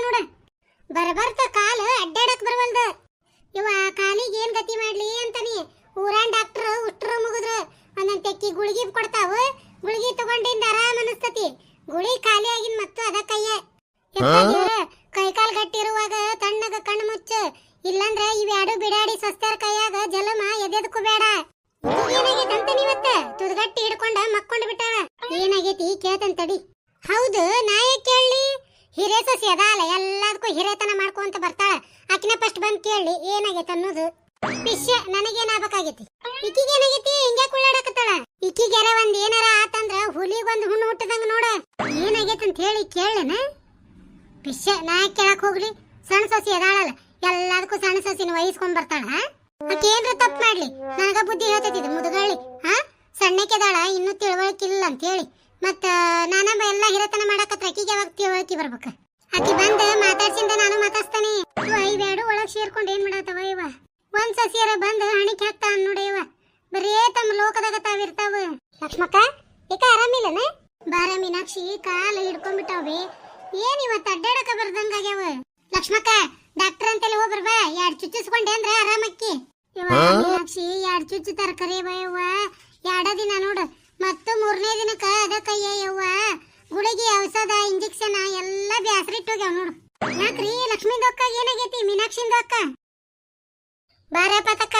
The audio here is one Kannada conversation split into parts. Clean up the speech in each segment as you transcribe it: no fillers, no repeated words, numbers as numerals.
ನೋಡ. ಬರಬರ್ತ ಕಾಲು ಅಡ್ಡಾಡಕ್ ಬರವಲ್ದ. ಇವ ಕಾಲಿಗೆ ಏನ್ ಗತಿ ಮಾಡ್ಲಿ ಅಂತಾನಿ. ಊರಾನ್ ಡಾಕ್ಟರ್ ಉಷ್ಟ್ರ ಮುಗಿದ್ರ ಒಂದೊಂದ್ ತೆಕ್ಕಿ ಗುಳಿಗಿ ಕೊಡ್ತಾವ. ಗುಳಿಗಿ ತಗೊಂಡಿಂದ ಆರಾಮ್ ಅನಸ್ತತಿ. ಗುಳಿ ಖಾಲಿ ಆಗಿನ್ ಮತ್ತು ಅದ ಕೈಯ ಕೈಕಾಲ್ ಗಟ್ಟಿ ಇರುವಾಗ ತಣ್ಣಗ ಕಣ್ಣು ಮುಚ್ಚ. ಇಲ್ಲಂದ್ರ ಇವ್ಯಾಡು ಬಿಡಾಡಿ ಸಸ್ತಾರ ಕೈಯಾಗ ಜಲಮ ಎದೆದಕ್ಕೂ ಬೇಡ. ಏನಾಗೈತಿ ಅಂತ ನೀವತ್ತ ತುದಗಟ್ಟಿ ಹಿಡ್ಕೊಂಡ ಮಕ್ಕೊಂಡ್ ಬಿಟ್ಟಾಳ. ಏನಾಗೈತಿ ಕೇಳ್ತನ್ ತಡಿ. ಹೌದು ನಾ ಯಾಕೆ ಕೇಳಲಿ? ಹಿರೇ ಸಸಿ ಅದಾಲ ಎಲ್ಲದಕ್ಕೂ ಹಿರೇತನ ಮಾಡ್ಕೊಂತ ಬರ್ತಾಳ. ಆಕಿನ ಫಸ್ಟ್ ಬಂದ್ ಕೇಳಿ ಏನಾಗೈತಿ ಅನ್ನೋದು. ಪಿಶ್ಯ ನನಗೇನಾಗಬೇಕಾಗೈತಿ? ಈಕಿಗೆ ಏನಾಗೈತಿ? ಹಿಂಗ್ಯಾ ಕುಳ್ಳಾಡಕತ್ತಾಳ. ಈಕಿಗೆರ ಒಂದ್ ಏನಾರ ಆತಂದ್ರ ಹುಲಿಗೊಂದ್ ಹುಣ್ಣು ಹುಟ್ಟದಂಗ ನೋಡ. ಏನಾಗೈತಿ ಅಂತ ಹೇಳಿ ಕೇಳನ. ಪಿಶ್ಯ ನಾ ಕೇಳಕ್ ಹೋಗ್ಲಿ? ಸಣ್ಣ ಸಸಿ ಅದಾಳಲ್ಲ ಎಲ್ಲದಕ್ಕೂ ಸಣ್ಣ ಸಸಿನ ವಹಿಸ್ಕೊಂಡ್ ಬರ್ತಾಳ. ಆಕೆ ಏನ್ರ ತಪ್ಪು ಮಾಡ್ಲಿ ನನಗ ಬುದ್ಧಿ ಹೇಳ್ತೈತಿ ಮುದುಗಳ್ಳಿ. ಸಣ್ಣಕ್ಕೆದಾಳ ಇನ್ನೂ ತಿಳುವಳಿಕಿಲ್ಲ ಅಂತ ಹೇಳಿ ಮತ್ತ ನಾನಮ್ಮ ಎಲ್ಲಾ ಹಿರತನ ಮಾಡಕತ್ರ ಆಕಿಗೆ ಯಾವಾಗ ತಿಳುವಳಿಕೆ ಬರ್ಬೇಕ? ಆಕಿ ಬಂದ ಮಾತಾಡ್ಸಿಂದ ನಾನು ಮಾತಾಡ್ಸ್ತಾನೆ. ಇವೆರಡು ಒಳಗ್ ಸೇರ್ಕೊಂಡ್ ಏನ್ ಮಾಡತ್ತವ ಇವ? ಒಂದ್ ಸಸಿಯರ ಬಂದ ಹಣಿಕೆ ಹಾಕ್ತಾ ನೋಡಿ ಇವ. ಬರೇ ತಮ್ಮ ಲೋಕದಾಗ ತಾವಿರ್ತಾವ. ಲಕ್ಷ್ಮಕ್ಕ ಏಕ ಆರಾಮಿಲ್ಲನ? ಬಾರ ಮೀನಾಕ್ಷಿ ಕಾಲ ಹಿಡ್ಕೊಂಡ್ಬಿಟ್ಟಾವೆ. ಏನ್ ಇವತ್ತು ಅಡ್ಡಾಡಕ ಬರ್ದಂಗಾಗ್ಯಾವ. ಲಕ್ಷ್ಮಕ್ಕ ಡಾಕ್ಟರ್ ಅಂತೇಳಿ ಹೋಗ್ಬರ್ಬಾ. 2 ಚುಚ್ಚಿಸ್ಕೊಂಡೆ ಅಂದ್ರ ಆರಾಮಕ್ಕಿ. ಮೀನಾಕ್ಷಿ 2 ಚುಚ್ಚುತ್ತಾರ ಕರೆ ಬಯವ್ವ. 2 ದಿನ ನೋಡು ಮತ್ತು 3ನೇ ದಿನಕ್ಕ ಅದ ಕೈಯ ಯವ್ವ. ಗುಳಿಗೆ ಔಷಧ ಇಂಜೆಕ್ಷನ್ ಎಲ್ಲ ಬ್ಯಾಸರಿಟ್ಟೋಗ್ಯಾವ ನೋಡು. ಯಾಕ್ರಿ ಲಕ್ಷ್ಮೀದ ಅಕ್ಕ ಏನಾಗೈತಿ? ಮೀನಾಕ್ಷಿಂದ ಅಕ್ಕ ಬಾರಪ್ಪ ತಕ್ಕ.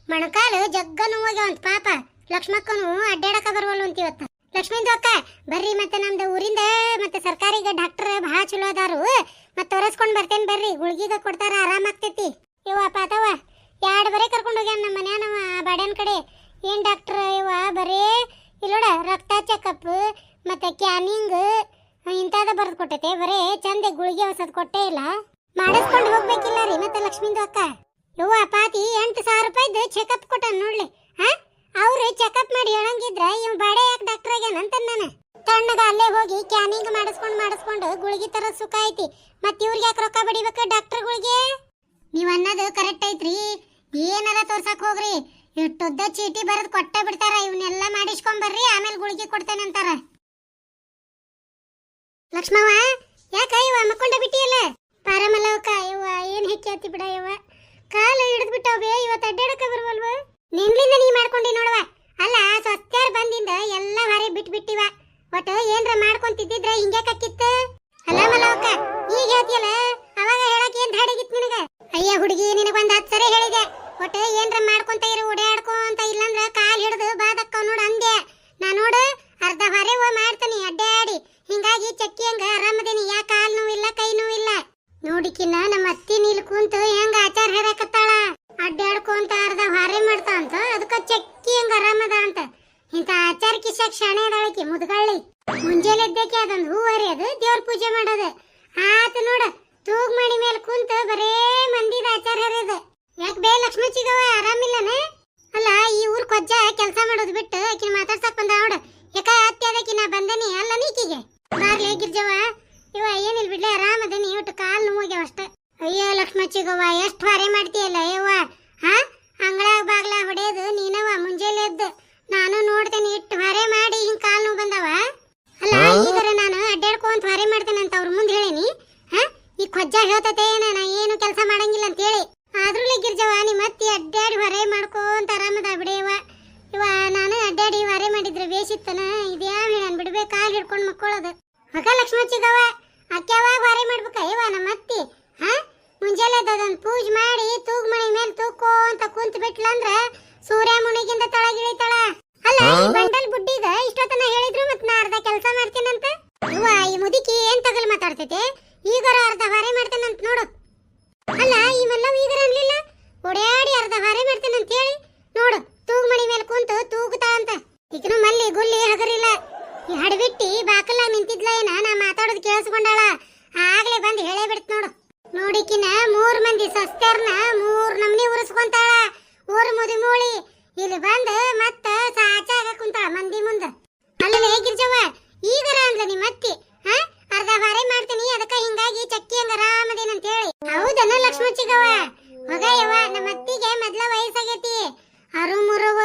ಮೊಣಕಾಲು ಜಗ್ಗ ನೋವಾಗ್ಯಾವಂತ ಪಾಪ. ಲಕ್ಷ್ಮಕ್ಕನು ಅಡ್ಡಾಡಕ ಬರವಲ್ಲು ಅಂತಿವತ್ತ. ಲಕ್ಷ್ಮೀದ ಅಕ್ಕ ಬರ್ರಿ. ಮತ್ತೆ ನಮ್ದು ಊರಿಂದ ಮತ್ತೆ ಸರ್ಕಾರಿಗೆ ಡಾಕ್ಟರ್ ಬಹಳ ಚಲೋ ಅದಾರು. ಮತ್ತೆ ತೋರಿಸ್ಕೊಂಡ್ ಬರ್ತೇನೆ ಬರ್ರಿ. ಗುಳಿಗಿಗ ಕೊಡ್ತಾರ ಆರಾಮಾಗ್ತೈತಿ. ಇವ ಪಾತವ 2 ಬರೇ ಕರ್ಕೊಂಡು ಹೋಗ್ಯಾನ ನಮ್ಮ ಮನ್ಯಾನವ ಬಾಡ್ಯಾನ ಕಡೆ. ಏನ್ ಡಾಕ್ಟರ್ ಇವ ಬರೇ ಇಲ್ಲೋಡ ರಕ್ತ ಚೆಕಪ್ ಮತ್ತೆ ಕ್ಯಾನಿಂಗ್ ಇಂಥದ ಬರ್ದು ಕೊಟ್ಟೈತೆ. ಬರೇ ಚಂದ ಗುಳಿಗೆ ಔಷಧ ಕೊಟ್ಟೇ ಇಲ್ಲ. ಮಾಡಿಸ್ಕೊಂಡು ಹೋಗ್ಬೇಕಿಲ್ಲ ರೀ. ಮತ್ತೆ ಲಕ್ಷ್ಮೀದ ಅಕ್ಕ ಇವ ಪಾತಿ 8,000 ರೂಪಾಯಿದ್ದು ಚೆಕಪ್ ಕೊಟ್ಟ ನೋಡ್ಲಿ. ಅವ್ರು ಚೆಕಪ್ ಮಾಡಿ ಹೇಳಂಗಿದ್ರ ಇವ್ ಬಾಡೆ ಯಾಕೆ ಡಾಕ್ಟರ್ ಆಗ್ಯಾನಂತ ನಾನು ತಣ್ಣಗ ಅಲ್ಲೇ ಹೋಗಿ ಕ್ಯಾನಿಂಗ್ ಮಾಡಿಸ್ಕೊಂಡು ಗುಳಿಗೆ ತರ ಸುಖ ಐತಿ. ಮತ್ ಇವ್ರಿಗೆ ಯಾಕೆ ರೊಕ್ಕ ಬಡಿಬೇಕು ಡಾಕ್ಟರ್ಗಳಿಗೆ? ನೀವ್ ಅನ್ನೋದು ಕರೆಕ್ಟ್ ಐತ್ರಿ. ಏನಾರ ತೋರ್ಸಕ್ ಹೋಗ್ರಿ ಇಷ್ಟುದ್ದ ಚೀಟಿ ಬರೆದು ಕೊಟ್ಟ ಬಿಡ್ತಾರ. ಇವನ್ನೆಲ್ಲ ಮಾಡಿಸ್ಕೊಂಡ್ ಬರ್ರಿ ಆಮೇಲೆ ಗುಳಿಗೆ ಕೊಡ್ತೇನೆ ಅಂತಾರ. ಲಕ್ಷ್ಮವ್ವ ಯಾಕ ಇವ ಮಕ್ಕೊಂಡ ಬಿಟ್ಟಿಯಲ್ಲ? ಪಾರಮಲ್ಲವಕ್ಕ ಇವ ಏನ್ ಹೆಕ್ಕಿ ಬಿಡ ಇವ. ಕಾಲು ಹಿಡಿದ್ ಬಿಟ್ಟವೇ ಇವತ್ತು ಅಡ್ಡಾಡಕ ಬರುವಲ್ವ? ನಿನ್ಲಿಂದ ನೀ ಮಾಡ್ಕೊಂಡಿ ನೋಡವ. ಅಲ್ಲ ಸ್ವಸ್ತ್ಯಾರ ಬಂದಿಂದ ಎಲ್ಲ ಹೊರೆ ಬಿಟ್ಬಿಟ್ಟಿವ. ಒಟ್ಟು ಏನ್ರ ಮಾಡ್ಕೊಂತಿದ್ರ ಹಿಂಗ್ಯಾಕಿತ್ತ? ಅಲ್ಲ ಮಲ್ಲವಕ್ಕ ಈಗ ಹೇಳ್ತಿಯಲ್ಲ ಅವಾಗ ಹೇಳಕ್ ಏನ್ ಧಾಡಿಗಿತ್ ನಿನಗ? ಅಯ್ಯ ಹುಡುಗಿ ನಿನಗೊಂದ್ 10 ಸರಿ ಹೇಳಿದೆ. ಒಟ್ಟು ಏನ್ರ ಮಾಡ್ಕೊಂತ ಇರು ಓಡಾಡ್ಕೊಂತ. ಇಲ್ಲಂದ್ರ ಕಾಲ್ ಹಿಡಿದು ಬಾದಕ್ಕ ನೋಡ ಅಂದೆ. ನಾ ನೋಡು ಅರ್ಧ ಹೊರೆ ಮಾಡ್ತಾನಿ ಅಡ್ಡಾಡಿ. ಹಿಂಗಾಗಿ ಚಕ್ಕಿ ಹಂಗ ಆರಾಮದೇನಿ. ಯಾ ಕಾಲ್ ನೋವಿಲ್ಲ ಕೈ ನೋವಿಲ್ಲ. ನೋಡಿಕಿನ್ನ ನಮ್ಮ ಅತ್ತಿ ನೀಲ್ ಕುಂತು ಹೆಂಗ ಆಚಾರ ಹೇಳಕತ್ತಾಳ. ಅಡ್ಡಾಡ್ಕೊಂತ ಅರ್ಧ ಹೊರೆ ಮಾಡ್ತಾ ಅಂತ ಅದಕ್ಕ ಚಕ್ಕಿ ಹಂಗ ಆರಾಮದ ಅಂತ. ಇಂತ ಆಚಾರ ಕಿಶಕ್ ಶಾಣೆ ಅದಾಳಕಿ ಮುದುಗಳ್ಳಿ. ಮುಂಜಾನೆ ಎದ್ದಕ್ಕೆ ಅದೊಂದು ಹೂ ಹರಿಯೋದು ದೇವ್ರ ಪೂಜೆ ಮಾಡೋದು ಆತ ನೋಡ. ತೂಗ್ ಮಣಿ ಮೇಲೆ ಕುಂತ ಬರೇ ಮಂದಿದ ಆಚಾರ ಹರಿಯೋದು. ಯಾಕೆ ಬೇ ಲಕ್ಷ್ಮೀ ಚಿಗವ ಆರಾಮಿಲ್ಲನ? ಅಲ್ಲ ಈ ಊರ್ ಕೊಜ್ಜ ಕೆಲಸ ಮಾಡೋದು ಬಿಟ್ಟು ಆಕಿನ ಮಾತಾಡ್ಸಕ್ ಬಂದ ನೋಡ. ಯಾಕ ಅತ್ತಿ ಅದಕ್ಕೆ ನಾ ಬಂದನಿ ಅಲ್ಲ ನೀಕಿಗೆ. ಬಾರ್ಲಿ ಗಿರ್ಜವ್ವ ಇವ ಏನಿಲ್ ಬಿಡ್ಲೆ ಆರಾಮದೇನಿ. ಒಟ್ಟು ಕಾಲ್ ನೋವಾಗ್ಯಾವ ಅಷ್ಟ. ಅಯ್ಯೋ ಲಕ್ಷ್ಮೀ ಚಿಗವ್ವ ಎಷ್ಟು ಹೊರೆ ಮಾಡ್ತೀಯಲ್ಲ ಯವ್ವ. ಅಂಗಳಾಗ ಬಾಗ್ಲ ಹೊಡೆಯೋದು ನೀನವ ಮುಂಜಾನೆ ಎದ್ದು. ನಾನು ನೋಡ್ತೇನೆ ಇಟ್ಟು ಹೊರೆ ಮಾಡಿ ಹಿಂಗ್ ಕಾಲ್ ನೋವು ಬಂದವ. ಅಲ್ಲ ಈಗರ ನಾನು ಅಡ್ಡಾಡ್ಕೊಂತ ಹೊರೆ ಮಾಡ್ತೇನೆ ಅಂತ ಅವ್ರ ಮುಂದೆ ಹೇಳೇನಿ. ಈ ಕೊಜ್ಜ ಹೇಳ್ತತೆ ನಾ ಏನು ಕೆಲಸ ಮಾಡಂಗಿಲ್ಲ ಅಂತ ಹೇಳಿ. ಆದ್ರೂ ಗಿರ್ಜವ್ವ ನೀ ಮತ್ತೆ ಅಡ್ಡಾಡಿ ಹೊರೆ ಮಾಡ್ಕೊಂತ ಆರಾಮದ ಬಿಡೇವ. ಇವ ನಾನು ಅಡ್ಡಾಡಿ ಹೊರೆ ಮಾಡಿದ್ರೆ ಬೇಸಿತ್ತನ. ಇದ್ಯಾ ನಾನು ಬಿಡ್ಬೇಕು ಕಾಲ್ ಹಿಡ್ಕೊಂಡು ಮಕ್ಕೊಳ್ಳೋದು. ಮಗ ಲಕ್ಷ್ಮೀ ಚಿಗವ್ವ ಅಕ್ಯಾವಾಗ ಹೊರೆ ಮಾಡ್ಬೇಕ ಇವ ನಮ್ಮ ಅತ್ತಿ. ಮುಂಜಾನೆ ಅದೊಂದು ಪೂಜೆ ಮಾಡಿ ತೂಗ್ ಮಣಿ ಮೇಲೆ ತೂಕೋ ಅಂತ ಕುಂತ ಬಿಟ್ಲಂದ್ರ ಸೂರ್ಯ ಮುಣಿಗಿಂದ ತಳಗಿಳಿತಾಳ. ಅಲ್ಲ ಈ ಬಂಡಲ್ ಬುಡ್ಡಿದ ಇಷ್ಟೊತ್ತನ ಹೇಳಿದ್ರು ಮತ್ ನಾ ಅರ್ಧ ಕೆಲಸ ಮಾಡ್ತೇನಂತ. ಇವ ಈ ಮುದುಕಿ ಏನ್ ತಗಲ್ ಮಾತಾಡ್ತೈತೆ? ಈಗರ ಅರ್ಧ ಹೊರೆ ಮಾಡ್ತೇನಂತ ನೋಡು. ಅಲ್ಲ ಇವೆಲ್ಲ ಈಗರ ಅನ್ಲಿಲ್ಲ ಓಡಾಡಿ ಅರ್ಧ ಹೊರೆ ಮಾಡ್ತೇನಂತ ಹೇಳಿ ನೋಡು. ತೂಗ್ ಮಣಿ ಮೇಲೆ ಕುಂತು ತೂಗುತ್ತಾ ಅಂತ. ಈಗಿನ ಮಲ್ಲಿ ಗುಲ್ಲಿ ಹಗರಿಲ್ಲ. ಈ ಹಡಬಿಟ್ಟಿ ಬಾಕಲ್ಲ ನಿಂತಿದ್ಲ ಏನ ನಾ ಮಾತಾಡೋದು ಕೇಳಿಸ್ಕೊಂಡಾಳ. ಆಗ್ಲೇ ಬಂದು ಹೇಳೇ ಬಿಡ್ತ ನೋಡು. ನೋಡಿಕಿನ 3 ಮಂದಿ ಸಸ್ತ್ಯಾರ್ನ 3 ನಮ್ನಿ ಉರಿಸ್ಕೊಂತಾಳ. ಊರ್ ಮುದಿಮೂಳಿ ಇಲ್ಲಿ ಬಂದು ಮತ್ತ ಸಾಚಾಗ ಕುಂತಾಳ ಮಂದಿ ಮುಂದ. ಅಲ್ಲೇ ಗಿರ್ಜವ್ವ ಈಗರ ಅಂದ್ಲ ನಿಮ್ಮ ಅತ್ತಿ ಅರ್ಧ ಹೊರೆ ಮಾಡ್ತೀನಿ ಅದಕ್ಕ ಹಿಂಗಾಗಿ ಚಕ್ಕಿ ಹಂಗ ಆರಾಮದೇನಂತ ಹೇಳಿ. ಹೌದನ ಲಕ್ಷ್ಮೀ ಚಿಗವ್ವ? ಮಗ ಯವ್ವ ನಮ್ಮ ಅತ್ತಿಗೆ ಮೊದ್ಲ ವಯಸ್ಸಾಗೈತಿ. ಅರುಮುರುವ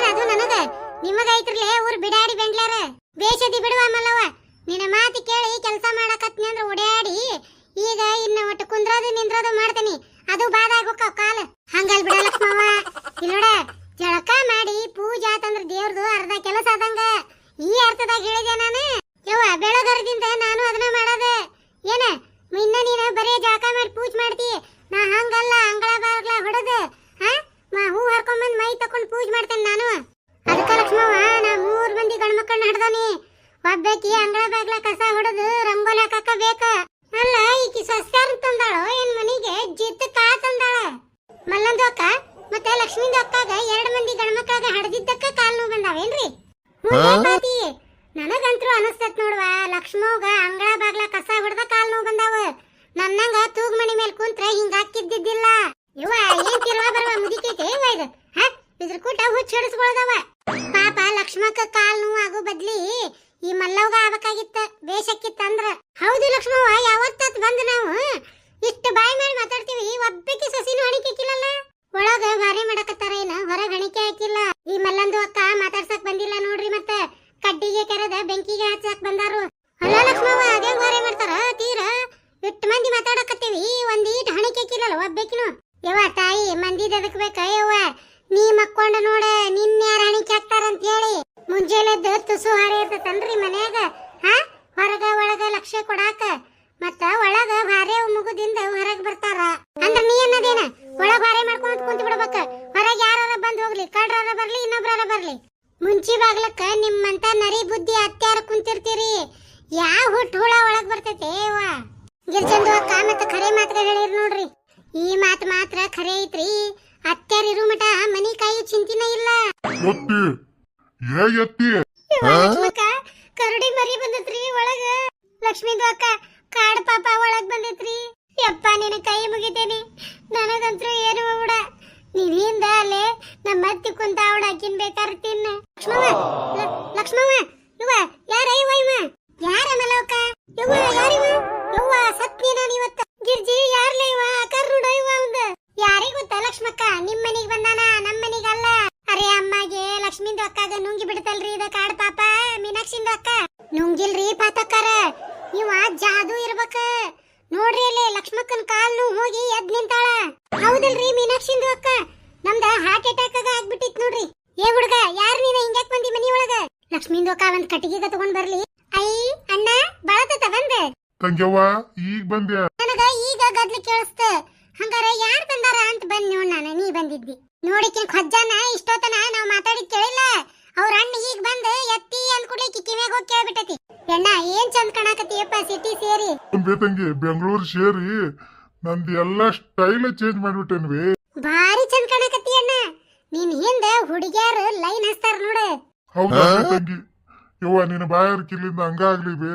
ಅದು ನನಗ ನಿಮಗ ಐತ್ರಲೆ ಊರ್ ಬಿಡಾಡಿ ಬೆಂಗ್ಲಾರ ಬೇಷದಿ ಬಿಡುವ ಮಲ್ಲವ್ವ. ನಿನ್ನ ಮಾತು ಕೇಳಿ ಕೆಲಸ ಮಾಡಕತ್ನಿ ಅಂದ್ರೆ ಓಡಾಡಿ ಈಗ ಇನ್ನ ಒಟ್ಟು ಕುಂದ್ರೋದು ನಿಂದ್ರೋದು ಮಾಡ್ತೀನಿ. ಅದು ಬಾದಾಗ ಹೋಗ್ತಾವ ಕಾಲ. ಹಂಗಲ್ ಬಿಡ ಲಕ್ಷ್ಮವ್ವ, ಇಲ್ಲೋಡ ಜಳಕ ಮಾಡಿ ಪೂಜಾ ಆತಂದ್ರ ದೇವ್ರದು ಅರ್ಧ ಕೆಲಸ ಆದಂಗ. ಈ ಅರ್ಥದಾಗ ಹೇಳಿದೆ ನಾನು. ಯವ್ವ ಬೆಳಗರದಿಂದ ನಾನು ಅದನ್ನ ಮಾಡೋದ ಏನ ಇನ್ನ ನೀನು ಬರೇ ಜಳಕ ಮಾಡಿ ಪೂಜೆ ಮಾಡ್ತಿ. ನಾ ಹಂಗಲ್ಲ, ಅಂಗಳ ಬಾಗ್ಲ ಹೊಡೆದ ಹೂ ಹರ್ಕೊಂಬಂದ್ ಮೈ ತಕೊಂಡ್ ಪೂಜೆ ಮಾಡ್ತೇನೆ ನಾನು. ಅದಕ್ಕ ಲಕ್ಷ್ಮವ್ವ ನಾ 3 ಮಂದಿ ಗಂಡ್ಮಕ್ಕಳನ್ನ ಹಡ್ದಾನಿ. ಒಬ್ಬಾಕಿ ಅಂಗಳ ಬಾಗ್ಲ ಕಸ ಹೊಡೆದು ರಂಗೋಲಿ ಹಾಕಾಕ ಬೇಕ. ಅಲ್ಲ ಈಕಿ ಸಸ್ಯಾರ ತಂದಾಳು ಏನ್ ಮನಿಗೆ ಜಿತ್ತಕ್ಕ ತಂದಾಳ. ಮಲ್ಲಂದು ಅಕ್ಕ ಮತ್ತೆ ಲಕ್ಷ್ಮಿಂದು ಅಕ್ಕಾಗ 2 ಮಂದಿ ಗಂಡ್ಮಕ್ಕಳಾಗ ಹಡ್ದಿದ್ದಕ್ಕ ಕಾಲ್ ನೋವು ಬಂದಾವೇನ್ರಿ? ನನಗಂತೂ ಅನಸ್ತತ್ ನೋಡ್ವ, ಲಕ್ಷ್ಮವ್ಗ ಅಂಗಳ ಬಾಗ್ಲ ಕಸ ಹೊಡೆದ ಕಾಲ್ ನೋವು ಬಂದಾವ. ನನ್ನಂಗ ತೂಗ್ ಮನಿ ಮೇಲೆ ಕುಂತ್ರ ಹಿಂಗ ಹಾಕಿದ್ದಿದ್ದಿಲ್ಲ. ಇವ ಏನ್ ತಿರ್ವಾ ಬರುವ ಮುದಿಕೈತೆ ಇವ ಇದು. ಇದ್ರ ಕೂಟ ಹುಚ್ಚ ಹಿಡಿಸ್ಕೊಳ್ದವ. ಪಾಪ ಲಕ್ಷ್ಮಕ್ಕ ಕಾಲ್ ನೋವು ಆಗೋ ಬದ್ಲಿ ಈ ಮಲ್ಲವ್ಗ ಆಗ್ಬೇಕಾಗಿತ್ತ, ಬೇಷಕ್ಕಿತ್ತಂದ್ರ. ಹೌದು ಲಕ್ಷ್ಮವ್ವ, ಯಾವತ್ತತ್ ಬಂದ್ ನಾವು ಇಷ್ಟು ಬಾಯಿ ಮಾಡಿ ಮಾತಾಡ್ತೀವಿ, ಒಬ್ಬಕ್ಕೆ ಸಸಿನೂ ಹಣಿಕಿಕ್ಕಿಲ್ಲಲ್ಲ. ಒಳಗ ಭಾರಿ ಮಾಡಕತ್ತಾರ ಏನ, ಹೊರಗ ಹಣಿಕೆ ಹಾಕಿಲ್ಲ. ಈ ಮಲ್ಲಂದು ಅಕ್ಕ ಮಾತಾಡ್ಸಕ್ ಬಂದಿಲ್ಲ ನೋಡ್ರಿ. ಮತ್ತ ಕಡ್ಡಿಗೆ ಕೆರೆದ ಬೆಂಕಿಗೆ ಹಚ್ಚಕ್ ಬಂದಾರು. ಅಲ್ಲ ಲಕ್ಷ್ಮವ್ವ, ಅದೇ ಭಾರಿ ಮಾಡ್ತಾರ ತೀರ. ಇಟ್ಟು ಮಂದಿ ಮಾತಾಡಕತ್ತೀವಿ, ಒಂದೀಟ್ ಹಣಿಕೆ ಹಾಕಿಲ್ಲಲ್ಲ ಒಬ್ಬಕಿನು. ಯವ್ವ ತಾಯಿ, ಮಂದಿ ಅದಕ್ ಬೇಕ ಯವ್ವ. ನೀ ಮಕ್ಕೊಂಡ ನೋಡ ನಿನ್ಯಾರ ಹಣಿಕೆ ಹಾಕ್ತಾರಂತ ಹೇಳಿ ಮುಂಜಾನೆದ್ದು ತುಸು ಹಾರೆ ಇರ್ತತನ್ರಿ ಮನ್ಯಾಗ. ಹೊರಗ ಒಳಗ ಲಕ್ಷ್ಯ ಕೊಡಾಕ. ಮತ್ತ ಒಳಗ ಭಾರೆ ಮುಗುದಿಂದ ಹೊರಗ್ ಬರ್ತಾರ ಅಂದ್ರ ನೀ ಅನ್ನದೇನ ಒಳಗ ಭಾರೆ ಮಾಡ್ಕೊಂಡ್ ಕುಂತ ಬಿಡ್ಬೇಕ. ಹೊರಗ ಯಾರ ಬಂದ್ ಹೋಗ್ಲಿ, ಕಳ್ರಾರ ಬರ್ಲಿ, ಇನ್ನೊಬ್ರಾರ ಬರ್ಲಿ. ಮುಂಚಿ ಬಾಗ್ಲಕ್ಕ ನಿಮ್ಮಂತ ನರಿ ಬುದ್ಧಿ ಅತ್ಯಾರ ಕುಂತಿರ್ತೀರಿ. ಯಾವ ಹುಟ್ಟು ಹುಳ ಒಳಗ್ ಬರ್ತೈತೆ ಯವ್ವ. ಗಿರ್ಜಂದು ಅಕ್ಕ ಮತ್ತ ಖರೆ ಮಾತುಗಳು ಹೇಳಿರ್ ನೋಡ್ರಿ. ಈ ಮಾತು ಮಾತ್ರ ಖರೆ ಐತ್ರಿ. ಅತ್ಯಾರ ಇರು ಮಠ ಮನಿ ಕಾಯು ಚಿಂತಿನ ಇಲ್ಲ. ಕರಡಿ ಮರಿ ಬಂದತ್ರಿ ಒಳಗ. ಲಕ್ಷ್ಮೀದು ಅಕ್ಕ ಕಾಡ್ ಪಾಪ ಒಳಗ್ ಬಂದೈತ್ರಿ. ಯಪ್ಪ ನಿನ್ನ ಕೈ ಮುಗಿತೇನಿ, ನನಗಂತ್ರು ಏನು ಬಿಡ. ನೀನ್ ಹಿಂದ ಅಲ್ಲೇ ನಮ್ಮ ಅತ್ತಿ ಕುಂತ ಅವಡ ಹಾಕಿನ್ ಬೇಕಾರ ತಿನ್ನ. ಲಕ್ಷ್ಮವ್ವ ಇವ ಯಾರ ಇವ? ಯಾರ ಮಲವಕ್ಕ? ಇವ ಯಾರಿವ? ಯವ್ವ ಸತ್ನಿ ನಾನು ಇವತ್ತ. ಗಿರ್ಜಿ ಯಾರ್ಲೇ ಇವ? ಕರ್ ನೋಡ ಇವ ಅವಂದ. ಯಾರಿಗ್ ಗೊತ್ತ ಲಕ್ಷ್ಮಕ್ಕ? ನಿಮ್ ಮನಿಗ್ ಬಂದಾನ, ನಮ್ ಮನಿಗಲ್ಲ. ಅರೆ ಅಮ್ಮಗೆ ಲಕ್ಷ್ಮೀಂದು ಅಕ್ಕಾಗ ನುಂಗಿ ಬಿಡ್ತಲ್ರಿ ಇದ ಕಾಡ್ ಪಾಪ. ಮೀನಾಕ್ಷಿಂದು ಅಕ್ಕ ನುಂಗಿಲ್ರಿ ಪಾತಕ್ಕಾರ. ಇವ ಜಾದು ಇರ್ಬೇಕ ನೋಡ್ರಿ. ಅಲ್ಲಿ ಲಕ್ಷ್ಮಕ್ಕನ್ ಕಾಲ್ ನೋವು ಹೋಗಿ ಎದ್ ನಿಂತಾಳ. ಹೌದಲ್ರಿ ಮೀನಾಕ್ಷಿಂದು ಅಕ್ಕ? ನಮ್ದ ಹಾರ್ಟ್ ಅಟ್ಯಾಕ್ ಆಗ್ಬಿಟ್ಟಿತ್ ನೋಡ್ರಿ. ಏ ಹುಡುಗ, ಯಾರು ನೀನ ಹಿಂಗ್ಯಾಕ್ ಬಂದಿ ಮನಿ ಒಳಗ? ಲಕ್ಷ್ಮೀಂದು ಅಕ್ಕ ಒಂದ್ ಕಟ್ಟಿಗೆಗ ತಗೊಂಡ್ ಬರ್ಲಿ. ಐ ಅಣ್ಣ ಬಾಳತ ಬಂದ ತಂಗ್ಯವ್ವ, ಈಗ ಬಂದ್ಯಾ? ನನಗ ಈಗ ಗದ್ಲಿ ಕೇಳಿಸ್ತ. ಹಂಗಾರ ಯಾರ್ ಬಂದಾರ ಅಂತ ಬಂದ್ ನೋಡ್ ನಾನು. ನೀ ಬಂದಿದ್ದಿ ನೋಡಿಕಿನ್ ಖಜ್ಜಾನ ಇಷ್ಟೋತನ ನಾವ್ ಮಾತಾಡಿದ್ ಕೇಳಿಲ್ಲ. ಅವ್ರ ಅಣ್ಣ ಈಗ ಬಂದ್ ಎತ್ತಿ ಅಂದ್ಕೂಡ್ಲೆ ಕಿವಿಯಾಗ ಹೋಗಿ ಕೇಳ್ಬಿಟ್ಟತಿ. ಎಣ್ಣ ಏನ್ ಚಂದ ಕಾಣಕತ್ತೀಯಪ್ಪ ಸಿಟಿ ಸೇರಿ. ತಂಗಿ ಬೆಂಗಳೂರು ಸೇರಿ ನಂದು ಎಲ್ಲಾ ಸ್ಟೈಲ್ ಚೇಂಜ್ ಮಾಡ್ಬಿಟ್ಟೇನ್ವಿ. ಭಾರಿ ಚಂದ ಕಾಣಕತ್ತಿ ಅಣ್ಣ. ನಿನ್ ಹಿಂದ ಹುಡುಗ್ಯಾರು ಲೈನ್ ಹಚ್ತಾರ ನೋಡ. ಹೌದಾ ತಂಗಿ? ಯವ್ವ ನಿನ್ನ ಬಾಯಾರ ಕಿಲ್ಲಿಂದ ಹಂಗಾಗ್ಲಿ ಬೇ.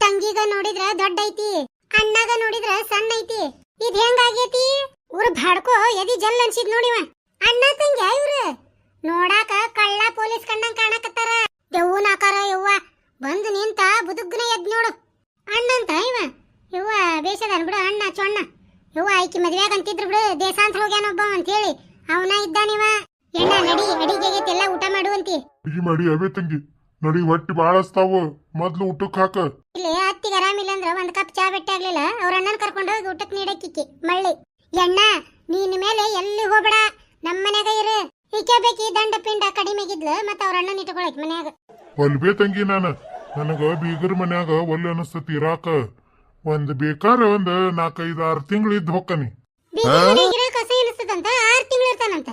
ತಂಗಿಗ ನೋಡಿದ್ರ ದೊಡ್ಡ ಐತಿ, ಅಣ್ಣಗ ನೋಡಿದ್ರ ಸಣ್ಣ ಐತಿ. ಇದ್ ಹೆಂಗಾಗೈತಿ? ಊರ್ ಬಾಡ್ಕೋ ಎದಿ ಜಲ್ ಅನ್ಸಿದ್ ನೋಡಿವ. ಅಣ್ಣ ತಂಗಿ ಇವ್ರು ನೋಡಾಕ ಕಳ್ಳ ಪೊಲೀಸ್ ಕಣ್ಣಂಗ್ ಕಾಣಕತ್ತಾರ. ದೆವ್ವನ ಆಕಾರ. ಯವ್ವ ಬಂದು ನಿಂತ ಬುದುಗ್ನ ಎದ್ ನೋಡು. ಅಣ್ಣ ಅಂತ ಇವ. ಯವ್ವ ಬೇಷದನ್ ಬಿಡು ಅಣ್ಣ ಚೊಣ್ಣ. ಯವ್ವ ಆಯ್ಕಿ ಮದ್ವೆಯಾಗ ಅಂತಿದ್ರು ಬಿಡು, ದೇಶಾಂತ ಹೋಗ್ಯಾನೊಬ್ಬ ಅಂತ ಹೇಳಿ ಅವನ ಇದ್ದಾನಿವ. ಎಣ್ಣ ನಡಿ, ಅಡಿಗೆಗೆಲ್ಲ ಊಟ ಮಾಡುವಂತಿ. ಅಡಿಗೆ ಮಾಡಿ ಅವೇ ತಂಗಿ, ನಡಿ ಹೊಟ್ಟಿ ಬಾಳಸ್ತಾವು, ಮೊದ್ಲು ಊಟಕ್ ಹಾಕ. ಇಲ್ಲಿ ಅತ್ತಿಗೆ ಆರಾಮಿಲ್ಲ ಅಂದ್ರ ಒಂದ್ ಕಪ್ ಚಾ ಬೆಟ್ಟ ಆಗ್ಲಿಲ್ಲ. ಅವ್ರ ಅಣ್ಣನ್ ಕರ್ಕೊಂಡು ಹೋಗಿ ಊಟಕ್ ನೀಡಕ್ಕಿಕ್ಕಿ ಮಳ್ಳಿ. ಎಣ್ಣ ನೀನ್ ಮೇಲೆ ಎಲ್ಲಿ ಹೋಗ್ಬೇಡ, ನಮ್ ಮನ್ಯಾಗ ಇರು. ಈಕೆ ಬೇಕಿ ದಂಡ ಪಿಂಡ ಕಡಿಮೆಗಿದ್ಲು, ಮತ್ತ ಅವ್ರ ಅಣ್ಣನ್ ಇಟ್ಕೊಳಕ್ ಮನ್ಯಾಗ. ಒಲ್ಬೇ ತಂಗಿ, ನನಗ ಬೀಗರ್ ಮನ್ಯಾಗ ಒಲ್ಲೆ ಅನಸ್ತತಿ ಇರಾಕ. ಒಂದ್ ಬೇಕಾರ ಒಂದ್ 4-5-6 ತಿಂಗಳು ಇದ್ ಹೊಕ್ಕನಿ. ಕಸ ಎನಿಸ್ತದಂತ 6 ತಿಂಗಳು ಇರ್ತಾನಂತ.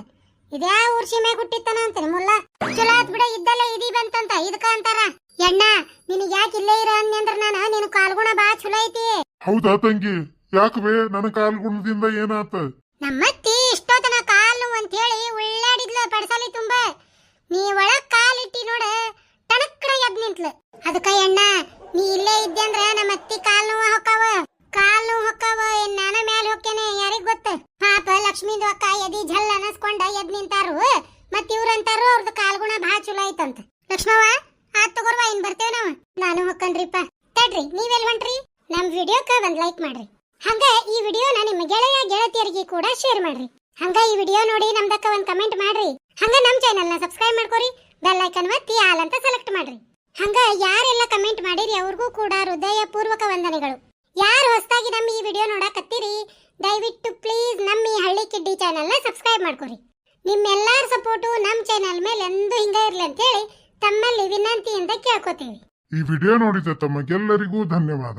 ಇದ್ಯಾ ಊರ್ ಸೀಮೆ ಹುಟ್ಟಿತ್ತಾನ ಅಂತ ಮುಲ್ಲ. ಚಲೋ ಆತ್ ಬಿಡ, ಇದ್ದಲ್ಲ ಇದಿ ಬಂತಂತ ಇದಕ್ಕ ಅಂತಾರ. ಎಣ್ಣ ನಿನಗ್ ಯಾಕೆ ಇಲ್ಲೇ ಇರ ಅಂದ್ರ ನಾನು ನಿನ್ ಕಾಲ್ಗುಣ ಬಾ ಚಲೋ ಐತಿ. ಹೌದಾ ತಂಗಿ? ಯಾಕವೇ ನನ್ನ ಕಾಲ್ಗುಣದಿಂದ ಏನಾತ? ನಮ್ಮತ್ತಿ ಇಷ್ಟೋತನ ಕಾಲ್ ನೋವು ಅಂತ ಹೇಳಿ ಉಳ್ಳಾಡಿದ್ಲ ಪಡಸಾಲಿ ತುಂಬ. ನೀ ಒಳಗ್ ಕಾಲಿಟ್ಟಿ ನೋಡ ಟಣಕ್ಕಡ ಎದ್ ನಿಂತ್ಲು. ಅದಕ್ಕ ಎಣ್ಣ ನೀ ಇಲ್ಲೇ ಇದ್ದೆ ಅಂದ್ರ ನಮ್ಮ ಅತ್ತಿ ಕಾಲ್ ನೋವು ಹೊಕ್ಕಾವ. ನಾನ ಮ್ಯಾಲ ಹೊಕ್ಕೇನೆ ಯಾರಿಗ್ ಗೊತ್ತ. ಪಾಪ ಲಕ್ಷ್ಮೀದು ಅಕ್ಕ ಎದಿ ಜಲ್ ಅನಸ್ಕೊಂಡ ಎದ್ ನಿಂತಾರು. ಮತ್ ಇವ್ರಂತಾರು ಅವ್ರದ್ದು ಕಾಲ್ಗುಣ ಬಾ ಚಲೋ ಐತಂತ. ಲಕ್ಷ್ಮವ್ವ ಆತ್ ತಗೋರ್ವಾ, ಇನ್ ಬರ್ತೇವ್ ನಾವ್. ನಾನು ಹೊಕ್ಕನ್ರಿಪ್ಪ. ತಡ್ರಿ, ನೀವೆಲ್ ಹೊಂಟ್ರಿ? ನಮ್ ವಿಡಿಯೋಕ್ಕ ಒಂದ್ ಲೈಕ್ ಮಾಡ್ರಿ. ಹಂಗ ಈ ವಿಡಿಯೋನ ನಿಮ್ಮ ಗೆಳೆಯ ಗೆಳತಿಯರಿಗೆ ಕೂಡ ಶೇರ್ ಮಾಡ್ರಿ. ಹಂಗ ಈ ವಿಡಿಯೋ ನೋಡಿ ನಮ್ದಕ್ಕ ಒಂದ್ ಕಮೆಂಟ್ ಮಾಡ್ರಿ. ಹಂಗ ನಮ್ ಚಾನೆಲ್ ನ ಸಬ್ಸ್ಕ್ರೈಬ್ ಮಾಡ್ಕೋರಿ. ಬೆಲ್ ಐಕನ್ ಒತ್ತಿ ಆಲ್ ಅಂತ ಸೆಲೆಕ್ಟ್ ಮಾಡ್ರಿ. ಹಂಗ ಯಾರೆಲ್ಲ ಕಮೆಂಟ್ ಮಾಡಿರಿ ಅವ್ರಿಗೂ ಕೂಡ ಹೃದಯ ಪೂರ್ವಕ ವಂದನೆಗಳು. ಯಾರು ಹೊಸದಾಗಿ ನಮ್ಮ ಈ ವಿಡಿಯೋ ನೋಡಕತ್ತೀರಿ ದಯವಿಟ್ಟು ಪ್ಲೀಸ್ ನಮ್ಮ ಈ ಹಳ್ಳಿ ಕಿಡ್ಡಿ ಚಾನೆಲ್ನ ಸಬ್ಸ್ಕ್ರೈಬ್ ಮಾಡ್ಕೊರಿ. ನಿಮ್ಮೆಲ್ಲರ ಸಪೋರ್ಟು ನಮ್ಮ ಚಾನೆಲ್ ಮೇಲೆ ಎಂದೂ ಹಿಂಗ ಇರ್ಲಿ ಅಂತ ಹೇಳಿ ತಮ್ಮಲ್ಲಿ ವಿನಂತಿಯಿಂದ ಕೇಳ್ಕೊತೀವಿ. ಈ ವಿಡಿಯೋ ನೋಡಿದ ತಮಗೆಲ್ಲರಿಗೂ ಧನ್ಯವಾದ.